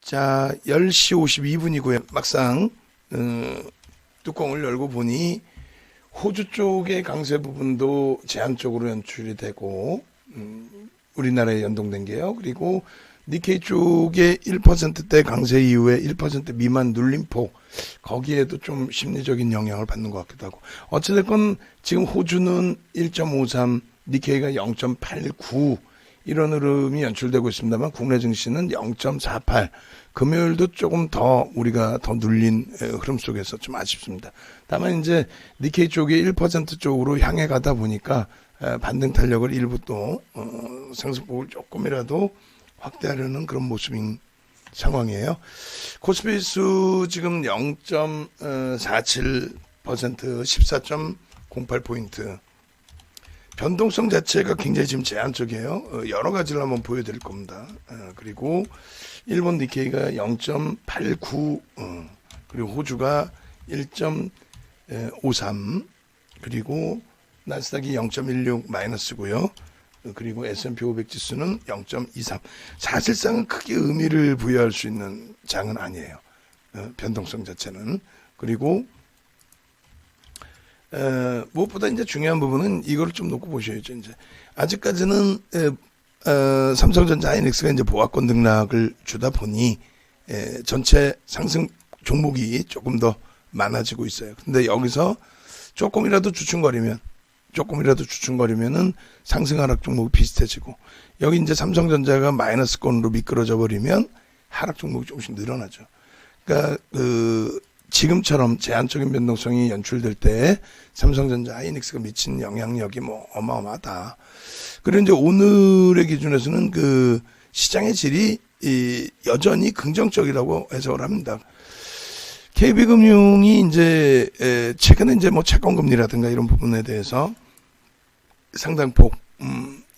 자, 10시 52분이고요. 막상 뚜껑을 열고 보니 호주 쪽의 강세 부분도 제한적으로 연출이 되고 우리나라에 연동된 게요. 그리고 니케이 쪽의 1%대 강세 이후에 1% 미만 눌림폭, 거기에도 좀 심리적인 영향을 받는 것 같기도 하고, 어찌됐건 지금 호주는 1.53, 니케이가 0.89 이런 흐름이 연출되고 있습니다만, 국내 증시는 0.48, 금요일도 조금 더 우리가 더 눌린 흐름 속에서 좀 아쉽습니다. 다만 이제 니케이 쪽이 1% 쪽으로 향해 가다 보니까 반등 탄력을 일부 또 상승폭을 조금이라도 확대하려는 그런 모습인 상황이에요. 코스피 지수 지금 0.47%, 14.08포인트. 변동성 자체가 굉장히 지금 제한적이에요. 여러 가지를 한번 보여드릴 겁니다. 그리고 일본 니케이가 0.89, 그리고 호주가 1.53, 그리고 나스닥이 0.16 마이너스고요. 그리고 S&P 500 지수는 0.23. 사실상은 크게 의미를 부여할 수 있는 장은 아니에요. 변동성 자체는. 그리고 무엇보다 이제 중요한 부분은 이거를 좀 놓고 보셔야죠. 이제 아직까지는 삼성전자 하이닉스가 이제 보합권 등락을 주다 보니 전체 상승 종목이 조금 더 많아지고 있어요. 근데 여기서 조금이라도 주춤거리면은 상승 하락 종목이 비슷해지고, 여기 이제 삼성전자가 마이너스권으로 미끄러져 버리면 하락 종목이 조금씩 늘어나죠. 그러니까 지금처럼 제한적인 변동성이 연출될 때 삼성전자 하이닉스가 미친 영향력이 뭐 어마어마하다. 그리고 이제 오늘의 기준에서는 그 시장의 질이 여전히 긍정적이라고 해석을 합니다. KB금융이 이제 최근에 이제 뭐 채권금리라든가 이런 부분에 대해서 상당폭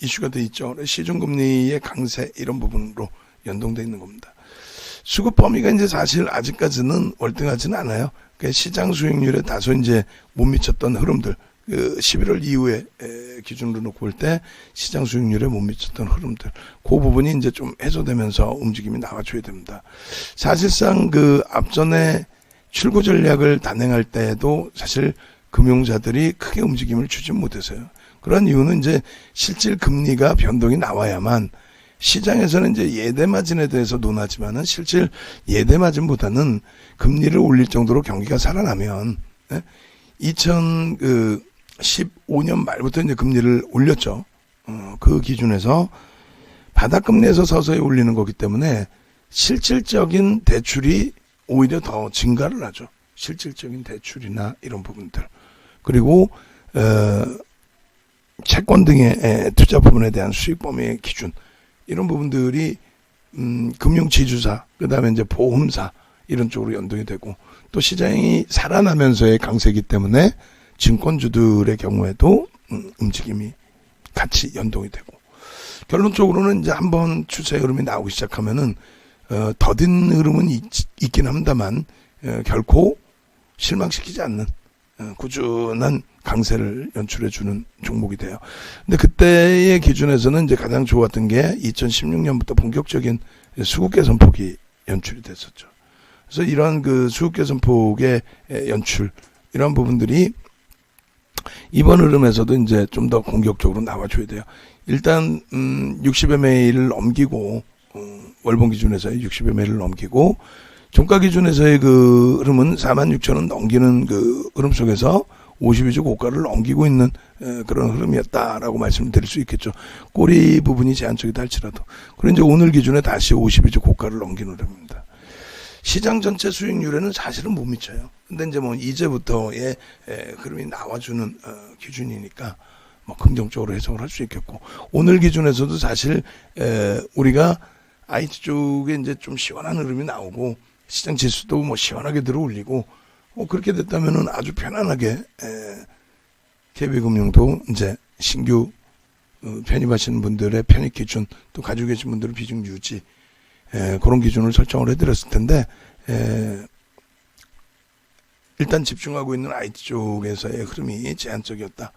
이슈가 돼 있죠. 시중금리의 강세 이런 부분으로 연동돼 있는 겁니다. 수급 범위가 이제 사실 아직까지는 월등하지는 않아요. 그러니까 시장 수익률에 다소 이제 못 미쳤던 흐름들, 11월 이후에 기준으로 놓고 볼 때 시장 수익률에 못 미쳤던 흐름들, 그 부분이 이제 좀 해소되면서 움직임이 나와줘야 됩니다. 사실상 그 앞전에 출구 전략을 단행할 때에도 사실 금융자들이 크게 움직임을 주지 못해서요. 그런 이유는 이제 실질 금리가 변동이 나와야만, 시장에서는 이제 예대마진에 대해서 논하지만은 실질 예대마진보다는 금리를 올릴 정도로 경기가 살아나면, 2015년 말부터 이제 금리를 올렸죠. 그 기준에서 바닥금리에서 서서히 올리는 거기 때문에 실질적인 대출이 오히려 더 증가를 하죠. 실질적인 대출이나 이런 부분들. 그리고 채권 등의 투자 부분에 대한 수익 범위의 기준, 이런 부분들이 금융지주사, 그 다음에 이제 보험사 이런 쪽으로 연동이 되고, 또 시장이 살아나면서의 강세이기 때문에 증권주들의 경우에도 움직임이 같이 연동이 되고, 결론적으로는 이제 한번 추세 흐름이 나오기 시작하면은 더딘 흐름은 있긴 합니다만 결코 실망시키지 않는 꾸준한 강세를 연출해주는 종목이 돼요. 근데 그때의 기준에서는 이제 가장 좋았던 게 2016년부터 본격적인 수급 개선폭이 연출이 됐었죠. 그래서 이런 그 수급 개선폭의 연출, 이런 부분들이 이번 흐름에서도 이제 좀 더 공격적으로 나와줘야 돼요. 일단 60MA를 넘기고, 월봉 기준에서의 60MA를 넘기고, 종가 기준에서의 그 흐름은 46,000원 넘기는 그 흐름 속에서 52주 고가를 넘기고 있는 그런 흐름이었다라고 말씀을 드릴 수 있겠죠. 꼬리 부분이 제한적이다 할지라도. 그리고 이제 오늘 기준에 다시 52주 고가를 넘기는 흐름입니다. 시장 전체 수익률에는 사실은 못 미쳐요. 근데 이제 뭐 이제부터의 흐름이 나와주는 기준이니까 뭐 긍정적으로 해석을 할 수 있겠고, 오늘 기준에서도 사실 우리가 IT 쪽에 이제 좀 시원한 흐름이 나오고, 시장 지수도 뭐 시원하게 들어올리고, 그렇게 됐다면은 아주 편안하게 KB금융도 이제 신규 편입하시는 분들의 편입 기준, 또 가지고 계신 분들의 비중 유지, 그런 기준을 설정을 해드렸을 텐데, 일단 집중하고 있는 IT 쪽에서의 흐름이 제한적이었다.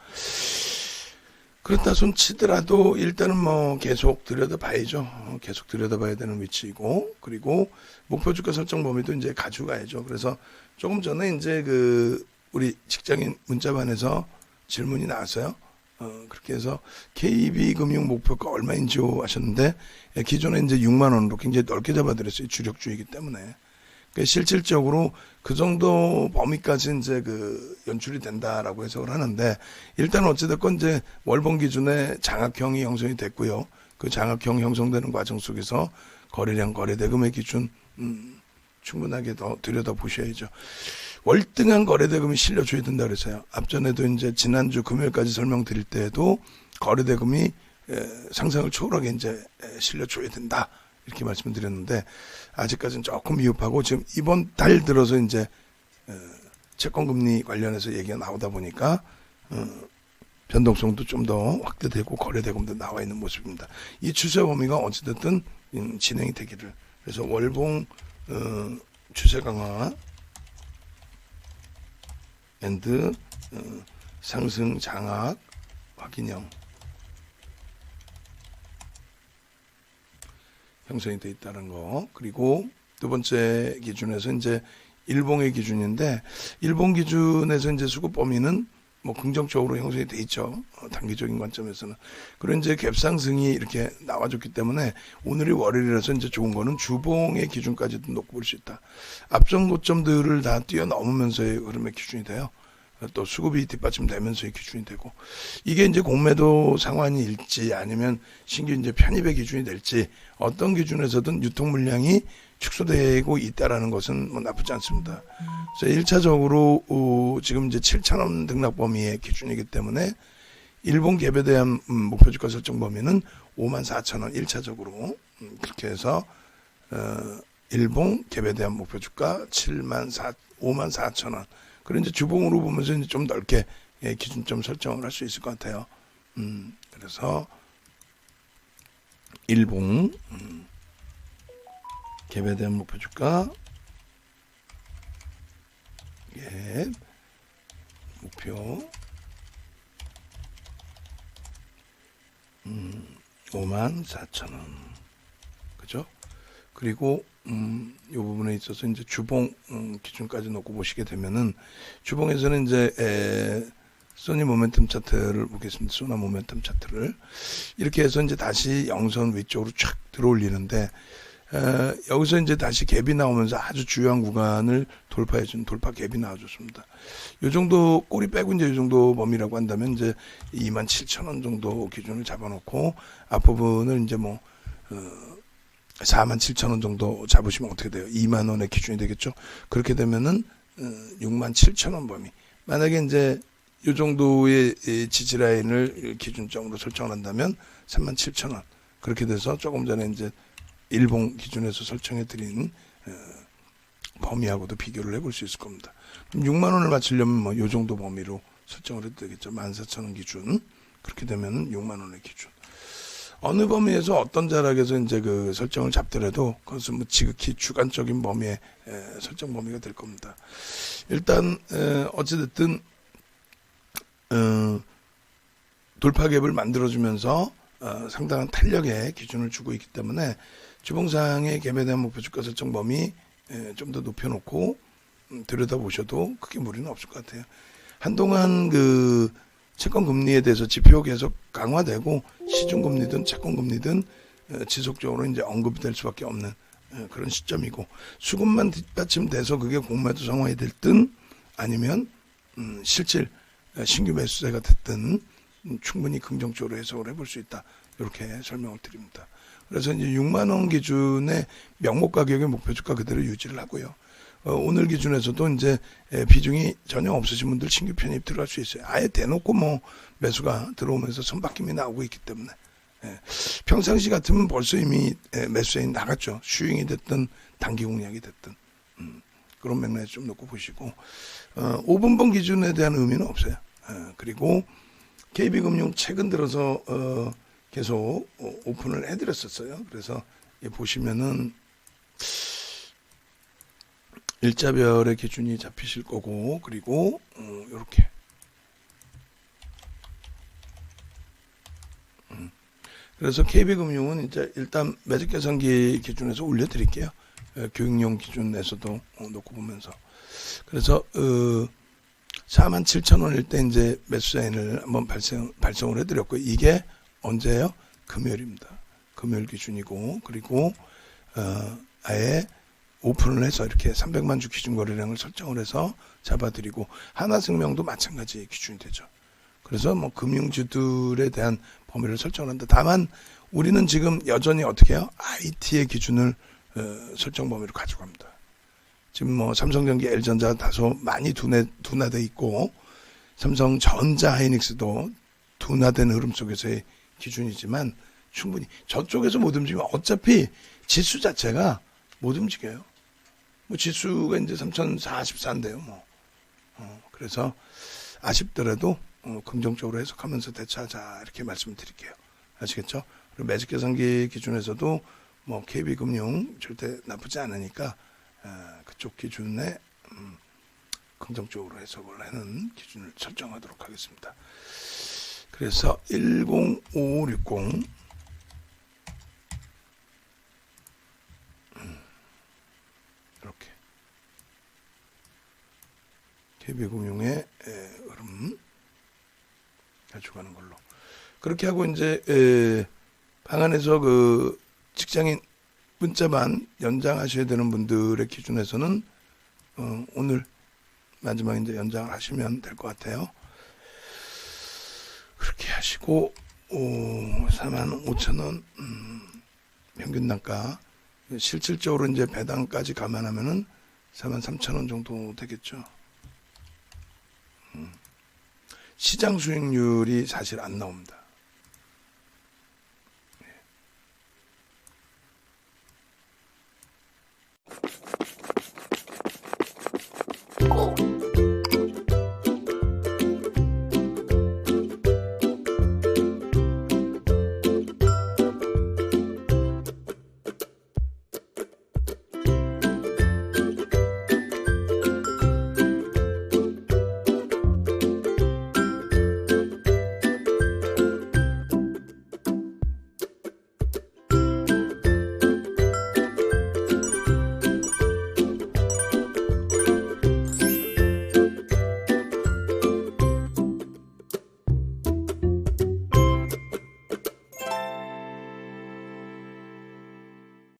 그렇다 손 치더라도 일단은 뭐 계속 들여다봐야죠. 계속 들여다봐야 되는 위치이고, 그리고 목표 주가 설정 범위도 이제 가져가야죠. 그래서 조금 전에 이제 우리 직장인 문자반에서 질문이 나왔어요. 그렇게 해서 KB금융 목표가 얼마인지 하셨는데, 기존에 이제 6만 원으로 굉장히 넓게 잡아드렸어요. 주력주이기 때문에. 실질적으로 그 정도 범위까지 이제 연출이 된다라고 해석을 하는데, 일단 어찌됐건 이제 월봉 기준에 장악형이 형성이 됐고요. 그 장악형 형성되는 과정 속에서 거래량, 거래대금의 기준, 충분하게 더 들여다보셔야죠. 월등한 거래대금이 실려줘야 된다 그랬어요. 앞전에도 이제 지난주 금요일까지 설명드릴 때에도 거래대금이 상상을 초월하게 이제 실려줘야 된다. 이렇게 말씀을 드렸는데, 아직까지는 조금 미흡하고, 지금 이번 달 들어서 이제 채권금리 관련해서 얘기가 나오다 보니까 변동성도 좀 더 확대되고 거래대금도 나와 있는 모습입니다. 이 추세 범위가 어찌됐든 진행이 되기를. 그래서 월봉 추세 강화 앤드 상승 장악 확인형 형성이 되어 있다는 거. 그리고 두 번째 기준에서 이제 일봉의 기준인데, 일봉 기준에서 이제 수급 범위는 뭐 긍정적으로 형성이 돼 있죠. 단기적인 관점에서는. 그리고 이제 갭상승이 이렇게 나와줬기 때문에 오늘이 월요일이라서 이제 좋은 거는 주봉의 기준까지도 놓고 볼 수 있다. 앞전 고점들을 다 뛰어넘으면서의 흐름의 기준이 돼요. 또 수급이 뒷받침되면서의 기준이 되고, 이게 이제 공매도 상환일지 아니면 신규 이제 편입의 기준이 될지, 어떤 기준에서든 유통 물량이 축소되고 있다라는 것은 뭐 나쁘지 않습니다. 그래서 1차적으로 지금 이제 7,000원 등락 범위의 기준이기 때문에 일본 갭에 대한 목표 주가 설정 범위는 54,000원 1차적으로 그렇게 해서 일본 갭에 대한 목표 주가 54,000원. 그리고 이제 주봉으로 보면서 이제 좀 넓게 기준점 설정을 할 수 있을 것 같아요. 그래서 일봉 갭에 대한 목표 주가 갭 목표 54,000원 그죠? 그리고 이 부분에 있어서 이제 주봉 기준까지 놓고 보시게 되면은, 주봉에서는 이제 소니 모멘텀 차트를 보겠습니다. 소나 모멘텀 차트를 이렇게 해서 이제 다시 영선 위쪽으로 촥 들어올리는데, 여기서 이제 다시 갭이 나오면서 아주 주요한 구간을 돌파해준 돌파 갭이 나와줬습니다. 요 정도 꼬리 빼고 이제 이 정도 범위라고 한다면 이제 27,000원 정도 기준을 잡아놓고 앞부분을 이제 뭐 47,000원 정도 잡으시면 어떻게 돼요? 2만 원의 기준이 되겠죠. 그렇게 되면은 67,000원 범위. 만약에 이제 이 정도의 지지 라인을 기준점으로 설정을 한다면 37,000원. 그렇게 돼서 조금 전에 이제 일봉 기준에서 설정해 드린 범위하고도 비교를 해볼 수 있을 겁니다. 그럼 6만 원을 맞추려면 뭐 이 정도 범위로 설정을 해도 되겠죠. 14,000원 기준. 그렇게 되면은 6만 원의 기준. 어느 범위에서 어떤 자락에서 이제 설정을 잡더라도 그것은 뭐 지극히 주관적인 범위의 설정 범위가 될 겁니다. 일단 어찌됐든 돌파 갭을 만들어주면서 상당한 탄력의 기준을 주고 있기 때문에 주봉상의 갭에 대한 목표 주가 설정 범위 좀 더 높여놓고 들여다보셔도 크게 무리는 없을 것 같아요. 한동안 채권 금리에 대해서 지표 계속 강화되고 시중금리든 채권금리든 지속적으로 이제 언급이 될 수밖에 없는 그런 시점이고, 수급만 뒷받침돼서 그게 공매도 상황이 됐든 아니면 실질 신규 매수세가 됐든 충분히 긍정적으로 해석을 해볼 수 있다. 이렇게 설명을 드립니다. 그래서 이제 6만 원 기준의 명목 가격의 목표 주가 그대로 유지를 하고요. 오늘 기준에서도 이제 비중이 전혀 없으신 분들 신규 편입 들어갈 수 있어요. 아예 대놓고 뭐 매수가 들어오면서 선박김이 나오고 있기 때문에. 평상시 같으면 벌써 이미 매수세인 나갔죠. 슈잉이 됐든 단기 공략이 됐든. 그런 맥락에서 좀 놓고 보시고, 5분봉 기준에 대한 의미는 없어요. 그리고 KB금융 최근 들어서 계속 오픈을 해드렸었어요. 그래서 보시면은 일자별의 기준이 잡히실 거고, 그리고 이렇게 그래서 KB금융은 이제 일단 매직 계산기 기준에서 올려드릴게요. 교육용 기준에서도 놓고 보면서. 그래서 47,000원일 때 이제 매수 사인을 한번 발송을 해드렸고, 이게 언제예요? 금요일입니다. 금요일 기준이고, 그리고 아예 오픈을 해서 이렇게 300만 주 기준 거래량을 설정을 해서 잡아드리고, 하나생명도 마찬가지 기준이 되죠. 그래서 뭐 금융주들에 대한 범위를 설정을 한다. 다만 우리는 지금 여전히 어떻게 해요? IT의 기준을 설정 범위로 가져갑니다. 지금 뭐 삼성전기, L전자 다소 많이 둔화돼 있고, 삼성전자, 하이닉스도 둔화된 흐름 속에서의 기준이지만 충분히 저쪽에서 못 움직이면 어차피 지수 자체가 못 움직여요. 뭐 지수가 이제 3044인데요. 뭐 그래서 아쉽더라도 긍정적으로 해석하면서 대처하자, 이렇게 말씀을 드릴게요. 아시겠죠? 그리고 매직 계산기 기준에서도 뭐 KB금융 절대 나쁘지 않으니까 그쪽 기준에 긍정적으로 해석을 하는 기준을 설정하도록 하겠습니다. 그래서 105560 이렇게 KB금융의 흐름 가져가는 걸로, 그렇게 하고 이제 방안에서 그 직장인 문자만 연장하셔야 되는 분들의 기준에서는 오늘 마지막 이제 연장을 하시면 될 것 같아요. 그렇게 하시고 45,000원 평균 단가, 실질적으로 이제 배당까지 감안하면은 43,000원 정도 되겠죠. 시장 수익률이 사실 안 나옵니다.